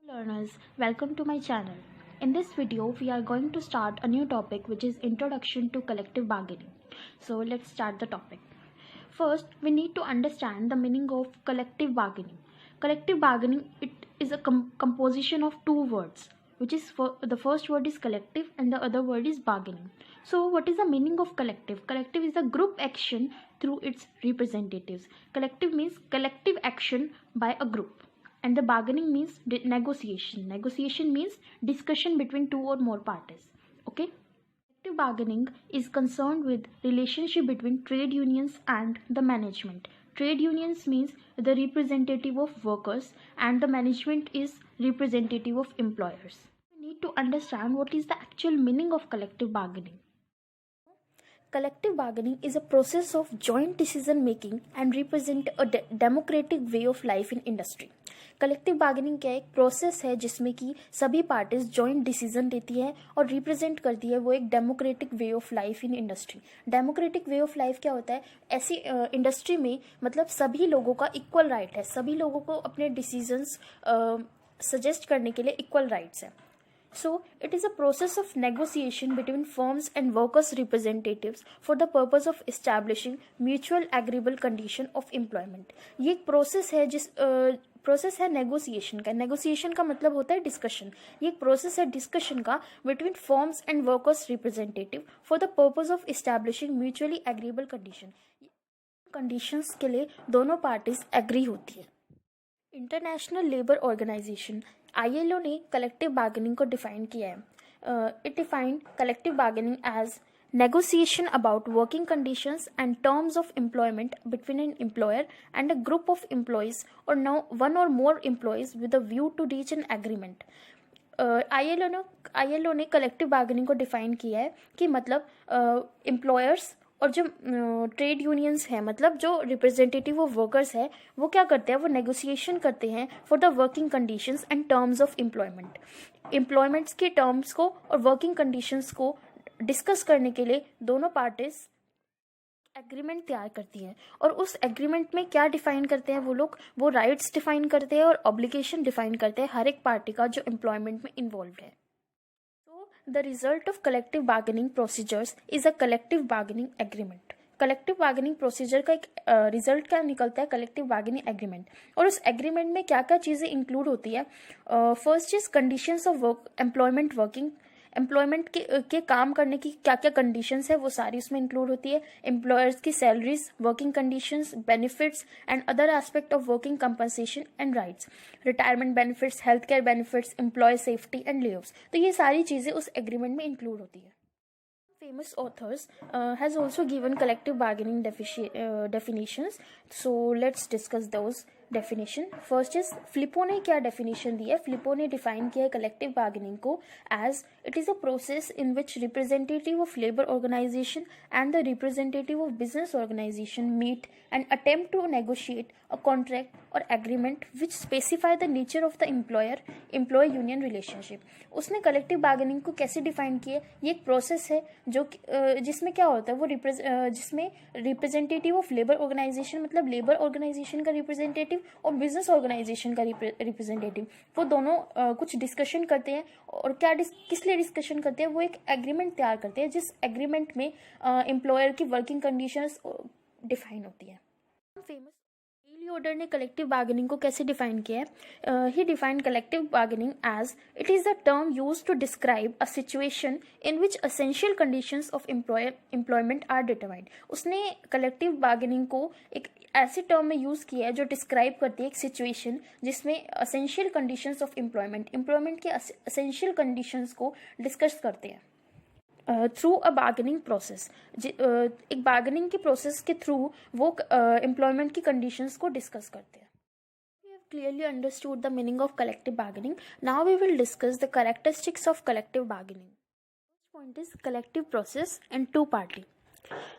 Learners, welcome to my channel. In this video, we are going to start a new topic which is Introduction to Collective Bargaining. So let's start the topic. First, we need to understand the meaning of collective bargaining. Collective bargaining, it is a composition of two words, which is the first word is collective and the other word is bargaining. So what is the meaning of collective? Collective is a group action through its representatives. Collective means collective action by a group, and the bargaining means negotiation means discussion between two or more parties. Okay, collective bargaining is concerned with relationship between trade unions and the management. Trade unions means the representative of workers and the management is representative of employers. We need to understand what is the actual meaning of collective bargaining. Collective bargaining is a process of joint decision making and represent a democratic way of life in industry. Collective bargaining क्या एक process है जिसमें कि सभी parties joint decision लेती है और represent करती है वो एक democratic way of life in industry. Democratic way of life क्या होता है? ऐसी इंडस्ट्री में मतलब सभी लोगों का इक्वल राइट है, सभी लोगों को अपने डिसीजंस सजेस्ट करने के लिए इक्वल राइट्स है. So, it is a process of negotiation between firms and workers' representatives for the purpose of establishing mutual agreeable condition of employment. ये एक प्रोसेस है जिस प्रोसेस है नेगोशिएशन का. नेगोशिएशन का मतलब होता है डिस्कशन. ये एक प्रोसेस है डिस्कशन का between firms and workers representative for the purpose of establishing mutually agreeable condition. Conditions के लिए दोनों पार्टीज एग्री होती है. इंटरनेशनल लेबर ऑर्गेनाइजेशन ILO ने कलेक्टिव बार्गेनिंग को डिफाइन किया है. It defined collective bargaining as negotiation about working conditions and terms of employment between an employer and a group of employees or now one or more employees with a view to reach an agreement. ILO ने collective bargaining को define किया है कि मतलब employers और जो trade unions हैं मतलब जो रिप्रेजेंटेटिव ऑफ वर्कर्स है वो क्या करते हैं? वो नेगोशिएशन करते हैं for the working conditions and terms of employment. Employments के टर्म्स को और वर्किंग कंडीशंस को डिस्कस करने के लिए दोनों पार्टीज एग्रीमेंट तैयार करती हैं. और उस एग्रीमेंट में क्या डिफाइन करते हैं वो लोग? वो राइट्स डिफाइन करते हैं और ऑब्लिगेशन डिफाइन करते हैं हर एक पार्टी का जो एम्प्लॉयमेंट में इन्वॉल्व है. The result of collective bargaining procedures is a collective bargaining agreement. Collective bargaining procedure का एक रिजल्ट क्या निकलता है? Collective bargaining agreement. और उस एग्रीमेंट में क्या क्या चीज़ें इंक्लूड होती है? First is conditions of work employment working. Employment के काम करने की क्या क्या कंडीशंस है वो सारी उसमें इंक्लूड होती है. एम्प्लॉयर्स की salaries, working conditions, benefits and other aspect of working compensation and rights, retirement benefits, health care benefits, employ safety and layoffs. तो ये सारी चीज़ें उस एग्रीमेंट में इंक्लूड होती है. Famous authors has also given collective bargaining definitions. So let's discuss those definition. First is फ्लिपो ने क्या definition दी है? फ्लिपो ने define किया है collective bargaining को as it is a process in which representative of labor organization and the representative of business organization meet and attempt to negotiate a contract or agreement which specify the nature of the employer union relationship. उसने collective bargaining को कैसे define किया है? ये एक process है जो जिसमें क्या होता है वो जिसमें रिप्रेजेंटेटिव ऑफ लेबर ऑर्गेनाइजेशन मतलब लेबर ऑर्गेनाइजेशन का रिप्रेजेंटेटिव और बिजनेस ऑर्गेनाइजेशन का रिप्रेजेंटेटिव वो दोनों कुछ डिस्कशन करते हैं. और क्या किस लिए डिस्कशन करते हैं? वो एक एग्रीमेंट तैयार करते हैं जिस एग्रीमेंट में एम्प्लॉयर की वर्किंग कंडीशंस डिफाइन होती है. फेमस ऑर्डर ने कलेक्टिव बार्गेनिंग को कैसे डिफाइन किया है? He define collective bargaining as it is the term used to describe a situation in which essential conditions of employment are determined. उसने collective bargaining को एक ऐसे टर्म में यूज किया है जो डिस्क्राइब करती है एक सिचुएशन जिसमें एसेंशियल कंडीशंस ऑफ एम्प्लॉयमेंट के एसेंशियल कंडीशंस को डिस्कस करते हैं थ्रू अ बार्गेनिंग प्रोसेस. एक बार्गेनिंग के प्रोसेस के थ्रू वो एम्प्लॉयमेंट की कंडीशंस को डिस्कस करते हैं. We have clearly understood the meaning of collective bargaining. Now we will discuss the characteristics of collective bargaining. First point is collective process and two party.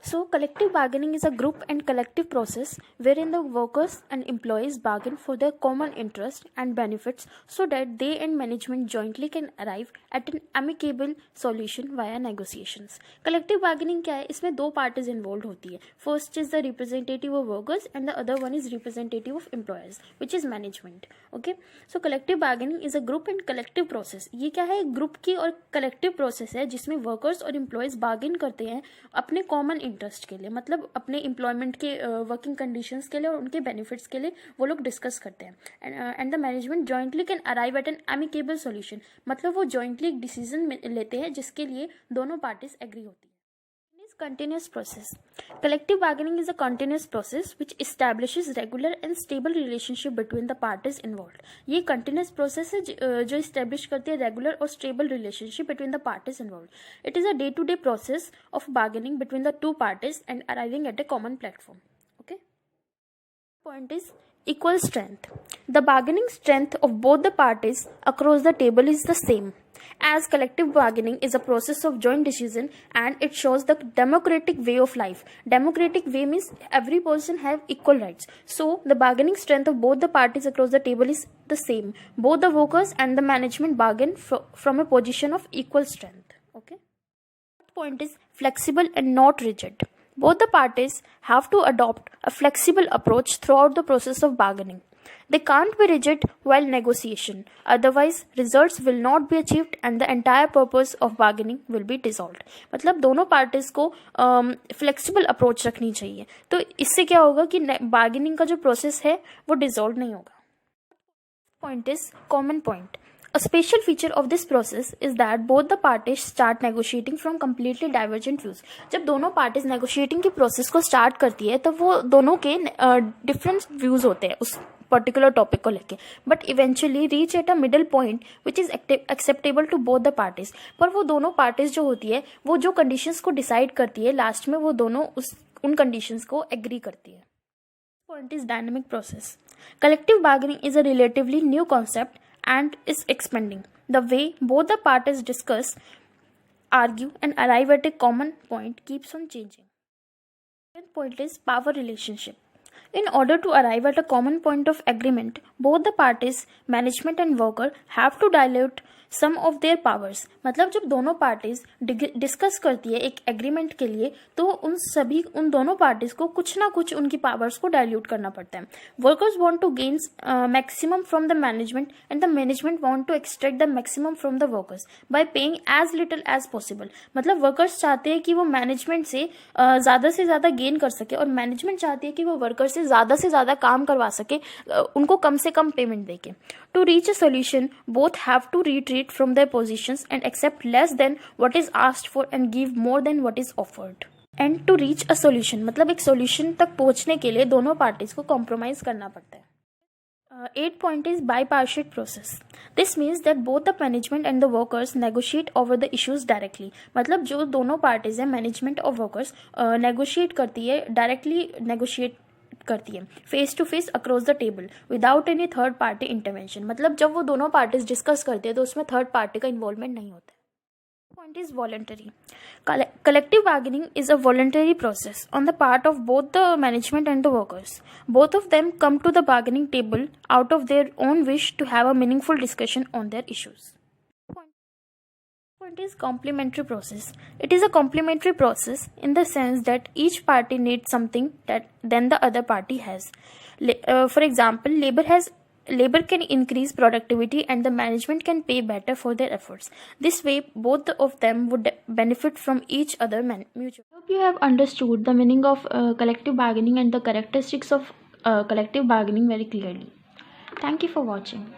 So, collective bargaining is a group and collective process wherein the workers and employees bargain for their common interest and benefits so that they and management jointly can arrive at an amicable solution via negotiations. Collective bargaining क्या है? इसमें दो parties involved होती है. First is the representative of workers and the other one is representative of employers, which is management. Okay? So, collective bargaining is a group and collective process. ये क्या है? Group की और collective process है जिसमें workers और employees bargain करते हैं अपने कॉमन इंटरेस्ट के लिए, मतलब अपने एम्प्लॉयमेंट के वर्किंग कंडीशंस के लिए और उनके बेनिफिट्स के लिए वो लोग डिस्कस करते हैं. And the management jointly can arrive at an amicable solution, मतलब वो जॉइंटली एक डिसीजन लेते हैं जिसके लिए दोनों पार्टीज एग्री होती है. Continuous process. Collective bargaining is a continuous process which establishes regular and stable relationship between the parties involved. ये continuous process है जो establish करती है regular और stable relationship between the parties involved. It is a day-to-day process of bargaining between the two parties and arriving at a common platform. Okay. Point is equal strength. The bargaining strength of both the parties across the table is the same, as collective bargaining is a process of joint decision and it shows the democratic way of life. Democratic way means every person have equal rights. So the bargaining strength of both the parties across the table is the same. Both the workers and the management bargain from a position of equal strength. Okay. Point is flexible and not rigid. Both the parties have to adopt a flexible approach throughout the process of bargaining. They can't be rigid while negotiation, otherwise results will not be achieved and the entire purpose of bargaining will be dissolved. मतलब दोनों parties को flexible approach रखनी चाहिए, तो इससे क्या होगा कि बार्गेनिंग का जो प्रोसेस है वो डिसॉल्व नहीं होगा. Point is common point. A special feature of this process is that both the parties start negotiating from completely divergent views. जब दोनों parties negotiating की process को start करती है तो वो दोनों के different views होते हैं उस particular topic को लेके, but eventually reach at a middle point which is acceptable to both the parties. पर वो दोनों parties जो होती है वो जो conditions को decide करती है last में वो दोनों उन conditions को agree करती है. Point is dynamic process. Collective bargaining is a relatively new concept and is expanding. The way both the parties discuss, argue and arrive at a common point keeps on changing. Second point is power relationship. In order to arrive at a common point of agreement, both the parties, management and worker, have to dilute some of their powers. मतलब जब दोनों parties discuss करती है एक agreement के लिए तो उन दोनों पार्टीज को कुछ ना कुछ उनकी पावर्स को डाइल्यूट करना पड़ता है. Workers want to gain maximum from the management and the management want to extract the maximum from the workers by paying as little as possible. मतलब वर्कर्स चाहते हैं कि वो मैनेजमेंट से ज़्यादा से ज़्यादा गेन कर सके और मैनेजमेंट चाहती है कि वो वर्कर से ज़्यादा काम करवा सके, उनको कम से कम पेमेंट देके. To reach a solution both have to retreat from their positions and accept less than what is asked for and give more than what is offered. And to reach a solution मतलब एक solution तक पहुंचने के लिए दोनों parties को compromise करना पड़ता है. 8th point is bipartite process. This means that both the management and the workers negotiate over the issues directly. मतलब जो दोनों parties हैं management और workers negotiate करती है, directly negotiate करती है face to face across the table without any third party intervention. मतलब जब वो दोनों पार्टीज डिस्कस करते हैं तो उसमें थर्ड पार्टी का इन्वॉल्वमेंट नहीं होता. Point is voluntary. Collective bargaining is a voluntary process on the part of both the management and the workers. Both of them come to the bargaining table out of their own wish to have a meaningful discussion on their issues. Point is complementary process. It is a complementary process in the sense that each party needs something that then the other party has. For example, labor can increase productivity and the management can pay better for their efforts. This way, both of them would benefit from each other mutually. I hope you have understood the meaning of collective bargaining and the characteristics of collective bargaining very clearly. Thank you for watching.